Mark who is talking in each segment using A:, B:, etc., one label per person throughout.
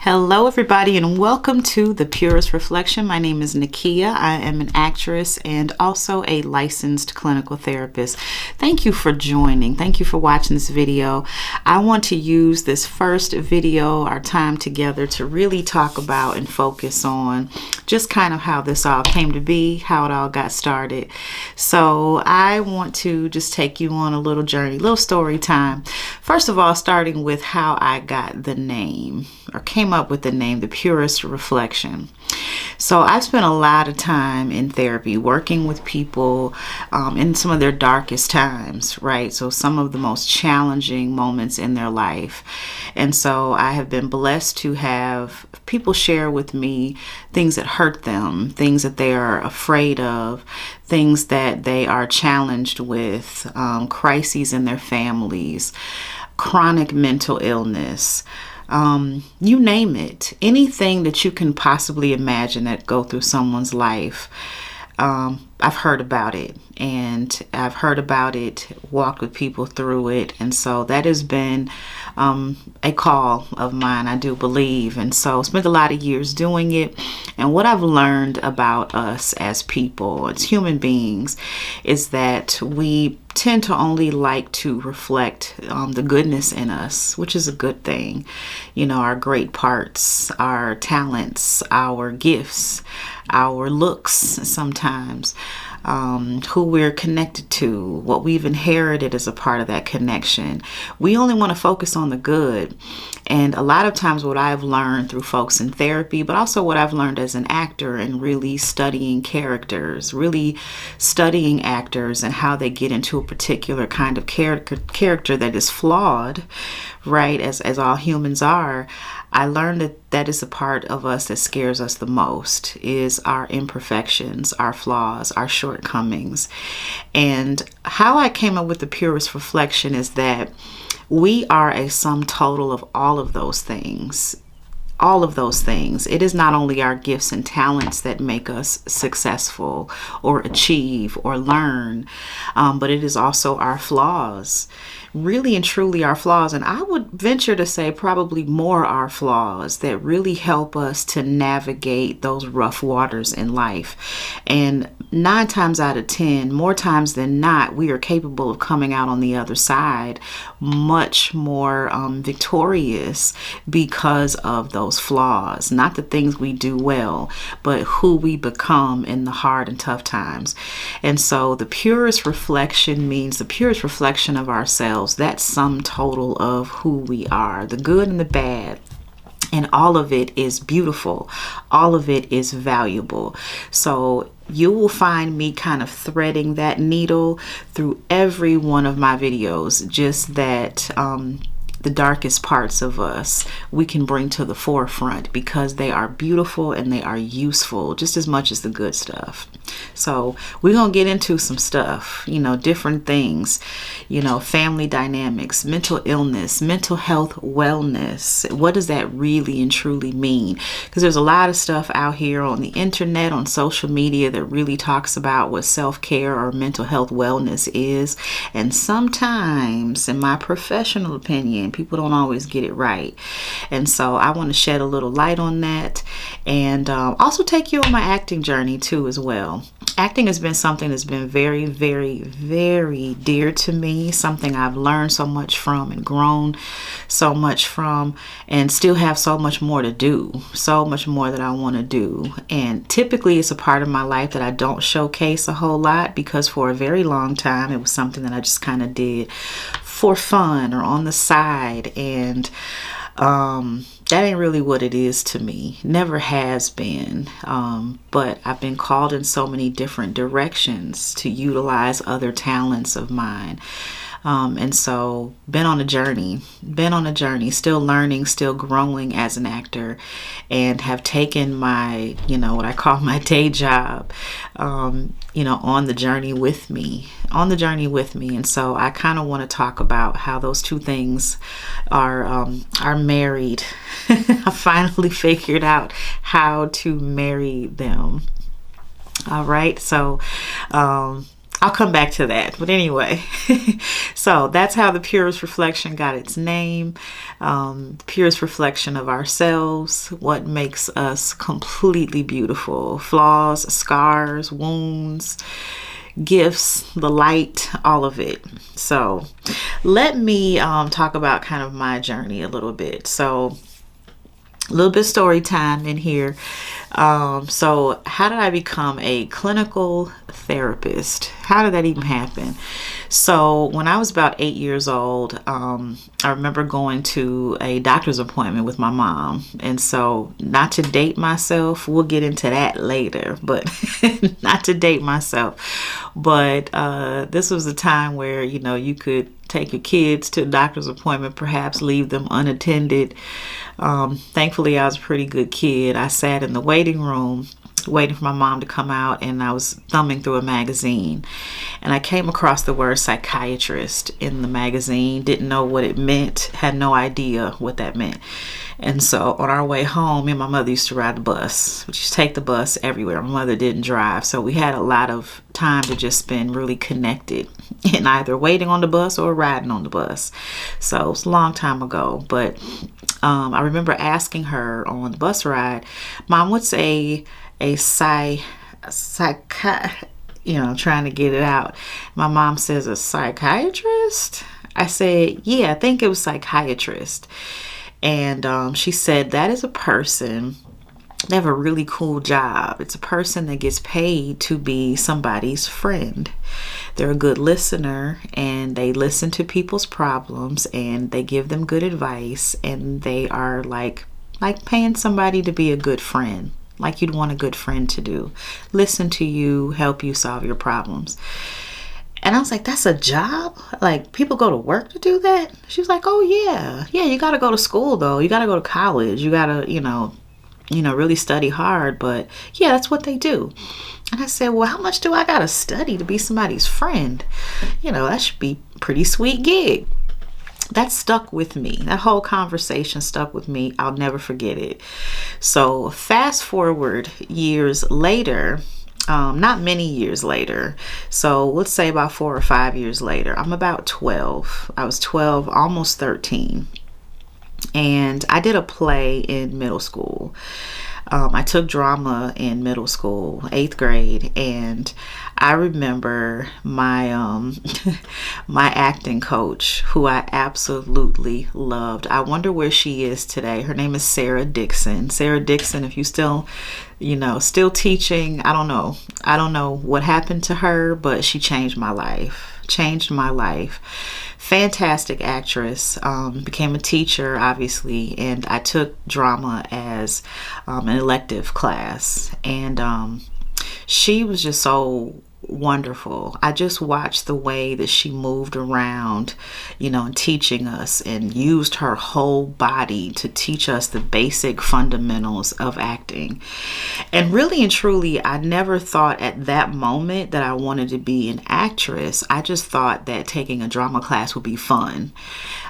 A: Hello, everybody, and welcome to the Purest Reflection. My name is Nakia. I am an actress and also a licensed clinical therapist. Thank you for joining. Thank you for watching this video. I want to use this first video, our time together, to really talk about and focus on just kind of how this all came to be, how it all got started. So I want to just take you on a little journey, little story time. First of all, starting with how I got the name, or came up with the name, the Purest Reflection. So I've spent a lot of time in therapy working with people in some of their darkest times, right? So some of the most challenging moments in their life. And so I have been blessed to have people share with me things that hurt them, things that they are afraid of, things that they are challenged with, crises in their families, chronic mental illness, you name it, anything that you can possibly imagine that go through someone's life. I've heard about it, and I've heard about it, walked with people through it. And so that has been a call of mine, I do believe. And so spent a lot of years doing it. And what I've learned about us as people, as human beings, is that we tend to only like to reflect the goodness in us, which is a good thing. You know, our great parts, our talents, our gifts, our looks sometimes, who we're connected to, what we've inherited as a part of that connection. We only want to focus on the good. And a lot of times what I've learned through folks in therapy, but also what I've learned as an actor and really studying characters, really studying actors and how they get into a particular kind of character that is flawed, right, as all humans are, I learned that that is a part of us that scares us the most, is our imperfections, our flaws, our shortcomings. And how I came up with the Purest Reflection is that we are a sum total of all of those things. All of those things. It is not only our gifts and talents that make us successful or achieve or learn, but it is also our flaws. Really and truly our flaws. And I would venture to say probably more our flaws that really help us to navigate those rough waters in life. And 9 times out of 10, more times than not, we are capable of coming out on the other side much more victorious because of those flaws. Not the things we do well, but who we become in the hard and tough times. And so the purest reflection means the purest reflection of ourselves. That sum total of who we are, the good and the bad. And all of it is beautiful. All of it is valuable. So you will find me kind of threading that needle through every one of my videos, just that the darkest parts of us we can bring to the forefront because they are beautiful and they are useful just as much as the good stuff. So we're going to get into some stuff, you know, different things, you know, family dynamics, mental illness, mental health, wellness. What does that really and truly mean? Because there's a lot of stuff out here on the internet, on social media that really talks about what self-care or mental health wellness is. And sometimes, in my professional opinion, people don't always get it right. And so I want to shed a little light on that, and also take you on my acting journey too as well. Acting has been something that's been very, very, very dear to me, something I've learned so much from and grown so much from, and still have so much more to do, so much more that I want to do. And typically it's a part of my life that I don't showcase a whole lot, because for a very long time it was something that I just kind of did for fun or on the side, and that ain't really what it is to me. Never has been. But I've been called in so many different directions to utilize other talents of mine. And so been on a journey, still learning, still growing as an actor, and have taken my, you know, what I call my day job, you know, on the journey with me. And so I kind of want to talk about how those two things are married. I finally figured out how to marry them. All right. So, I'll come back to that. But anyway, so that's how the purest reflection got its name. The purest reflection of ourselves, what makes us completely beautiful. Flaws, scars, wounds, gifts, the light, all of it. So let me talk about kind of my journey a little bit. So a little bit story time in here. So how did I become a clinical therapist? How did that even happen? So when I was about 8 years old, I remember going to a doctor's appointment with my mom. And so, not to date myself, we'll get into that later, but not to date myself. But this was a time where, you know, you could take your kids to a doctor's appointment, perhaps leave them unattended. Thankfully, I was a pretty good kid. I sat in the waiting room waiting for my mom to come out, and I was thumbing through a magazine, and I came across the word psychiatrist in the magazine. Didn't know what it meant, had no idea what that meant. And so on our way home, me and my mother used to ride the bus. We used to take the bus everywhere. My mother didn't drive, so we had a lot of time to just spend really connected and either waiting on the bus or riding on the bus. So it was a long time ago, but I remember asking her on the bus ride, Mom, what's a trying to get it out. My mom says, a psychiatrist? I said, yeah, I think it was psychiatrist. And she said, that is a person, they have a really cool job. It's a person that gets paid to be somebody's friend. They're a good listener, and they listen to people's problems, and they give them good advice, and they are like paying somebody to be a good friend, like you'd want a good friend to do. Listen to you, help you solve your problems. And I was like, that's a job? Like, people go to work to do that? She was like, oh yeah, you got to go to school though. You got to go to college. You got to, really study hard. But yeah, that's what they do. And I said, well, how much do I got to study to be somebody's friend? That should be a pretty sweet gig. That stuck with me. That whole conversation stuck with me. I'll never forget it. So fast forward years later, not many years later. So let's say about 4 or 5 years later, I'm about 12. I was 12, almost 13. And I did a play in middle school. I took drama in middle school, 8th grade, and I remember my my acting coach, who I absolutely loved. I wonder where she is today. Her name is Sarah Dixon. Sarah Dixon, if you still teaching, I don't know. I don't know what happened to her, but she changed my life. Fantastic actress. Became a teacher, obviously, and I took drama as an elective class, and she was just so wonderful. I just watched the way that she moved around, and teaching us, and used her whole body to teach us the basic fundamentals of acting. And really and truly, I never thought at that moment that I wanted to be an actress. I just thought that taking a drama class would be fun.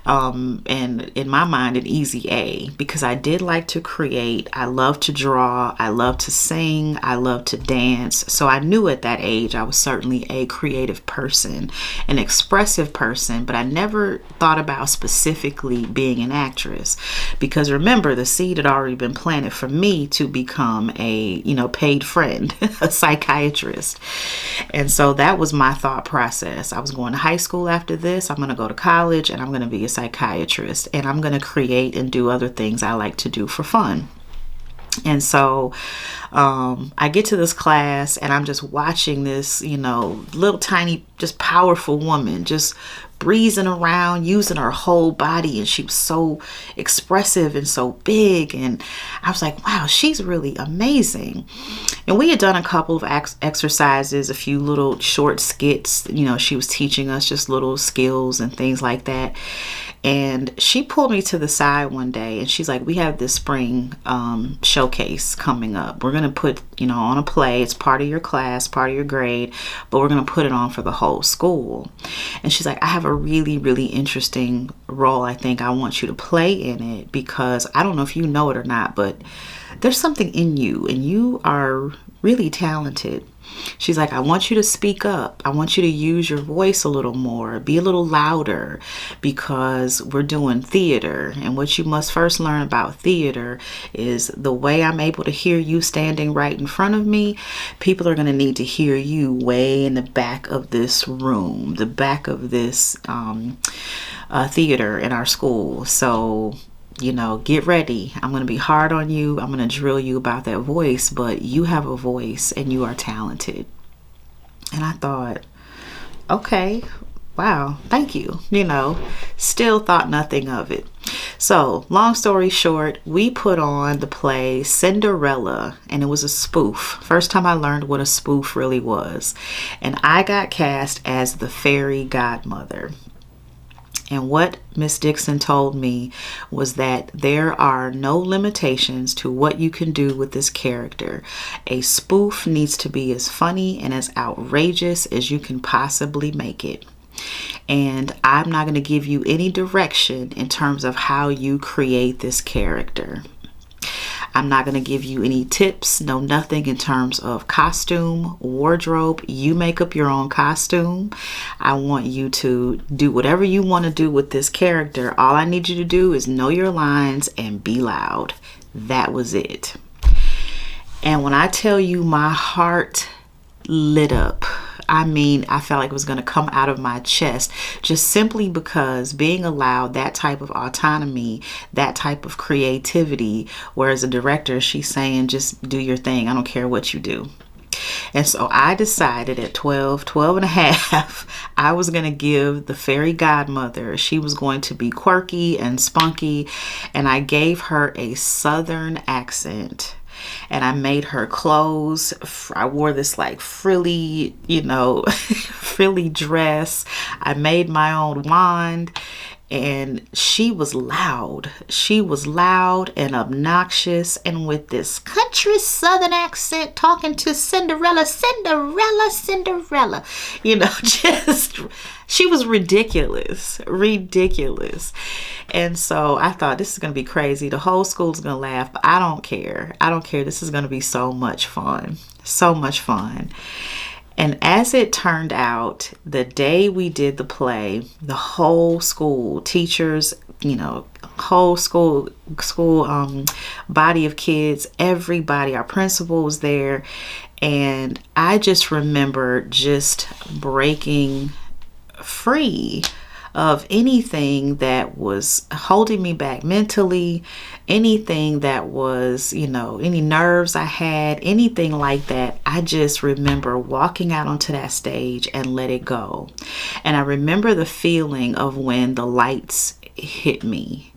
A: And in my mind, an easy A, because I did like to create. I love to draw. I love to sing. I love to dance. So I knew at that age I was certainly a creative person, an expressive person, but I never thought about specifically being an actress, because remember, the seed had already been planted for me to become a, paid friend, a psychiatrist. And so that was my thought process. I was going to high school after this. I'm going to go to college, and I'm going to be a psychiatrist, and I'm going to create and do other things I like to do for fun. And so I get to this class, and I'm just watching this, little tiny, just powerful woman just breezing around, using her whole body. And she was so expressive and so big. And I was like, wow, she's really amazing. And we had done a couple of exercises, a few little short skits. She was teaching us just little skills and things like that. And she pulled me to the side one day, and she's like, we have this spring showcase coming up. We're going to put, on a play. It's part of your class, part of your grade, but we're going to put it on for the whole school. And she's like, I have a really, really interesting role. I think I want you to play in it, because I don't know if you know it or not, but there's something in you, and you are really talented. She's like, I want you to speak up. I want you to use your voice a little more, be a little louder, because we're doing theater. And what you must first learn about theater is the way I'm able to hear you standing right in front of me, people are going to need to hear you way in the back of this room, the back of this theater in our school. So get ready. I'm going to be hard on you. I'm going to drill you about that voice, but you have a voice and you are talented. And I thought, okay, wow, thank you. Still thought nothing of it. So long story short, we put on the play Cinderella, and it was a spoof. First time I learned what a spoof really was. And I got cast as the fairy godmother. And what Miss Dixon told me was that there are no limitations to what you can do with this character. A spoof needs to be as funny and as outrageous as you can possibly make it. And I'm not going to give you any direction in terms of how you create this character. I'm not going to give you any tips, nothing in terms of costume, wardrobe. You make up your own costume. I want you to do whatever you want to do with this character. All I need you to do is know your lines and be loud. That was it. And when I tell you my heart lit up, I felt like it was going to come out of my chest, just simply because being allowed that type of autonomy, that type of creativity, whereas a director, she's saying, just do your thing. I don't care what you do. And so I decided at 12 and a half, I was going to give the fairy godmother, she was going to be quirky and spunky, and I gave her a Southern accent. And I made her clothes. I wore this like frilly, frilly dress. I made my own wand. And she was loud. She was loud and obnoxious. And with this country Southern accent, talking to Cinderella, Cinderella, Cinderella. She was ridiculous. And so I thought, this is going to be crazy. The whole school's going to laugh, but I don't care. This is going to be so much fun. So much fun. And as it turned out, the day we did the play, the whole school, teachers, whole school body of kids, everybody, our principal was there. And I just remember just breaking free of anything that was holding me back mentally, anything that was, any nerves I had, anything like that. I just remember walking out onto that stage and let it go. And I remember the feeling of when the lights hit me.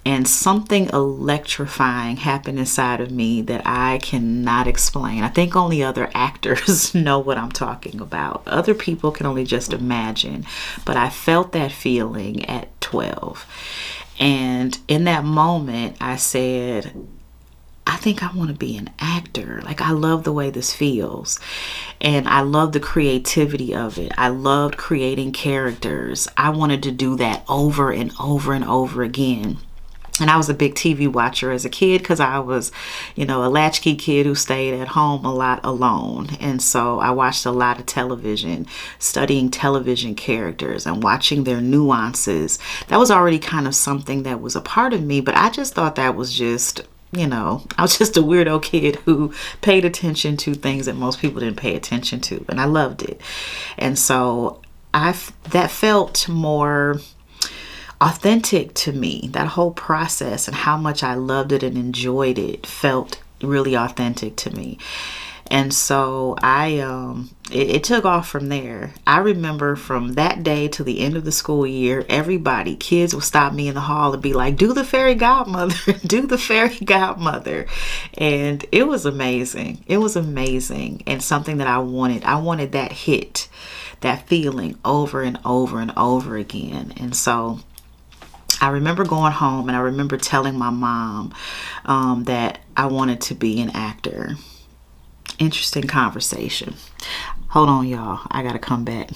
A: And something electrifying happened inside of me that I cannot explain. I think only other actors know what I'm talking about. Other people can only just imagine. But I felt that feeling at 12. And in that moment, I said, I think I want to be an actor. Like, I love the way this feels. And I love the creativity of it. I loved creating characters. I wanted to do that over and over and over again. And I was a big TV watcher as a kid because I was, a latchkey kid who stayed at home a lot alone. And so I watched a lot of television, studying television characters and watching their nuances. That was already kind of something that was a part of me, but I just thought that was just, I was just a weirdo kid who paid attention to things that most people didn't pay attention to. And I loved it. And so that felt more authentic to me. That whole process and how much I loved it and enjoyed it felt really authentic to me. And so it took off from there. I remember from that day to the end of the school year, kids would stop me in the hall and be like, do the fairy godmother, do the fairy godmother. And it was amazing. It was amazing. And something that I wanted. I wanted that hit, that feeling over and over and over again. And so I remember going home and I remember telling my mom that I wanted to be an actor. Interesting conversation. Hold on, y'all. I gotta come back.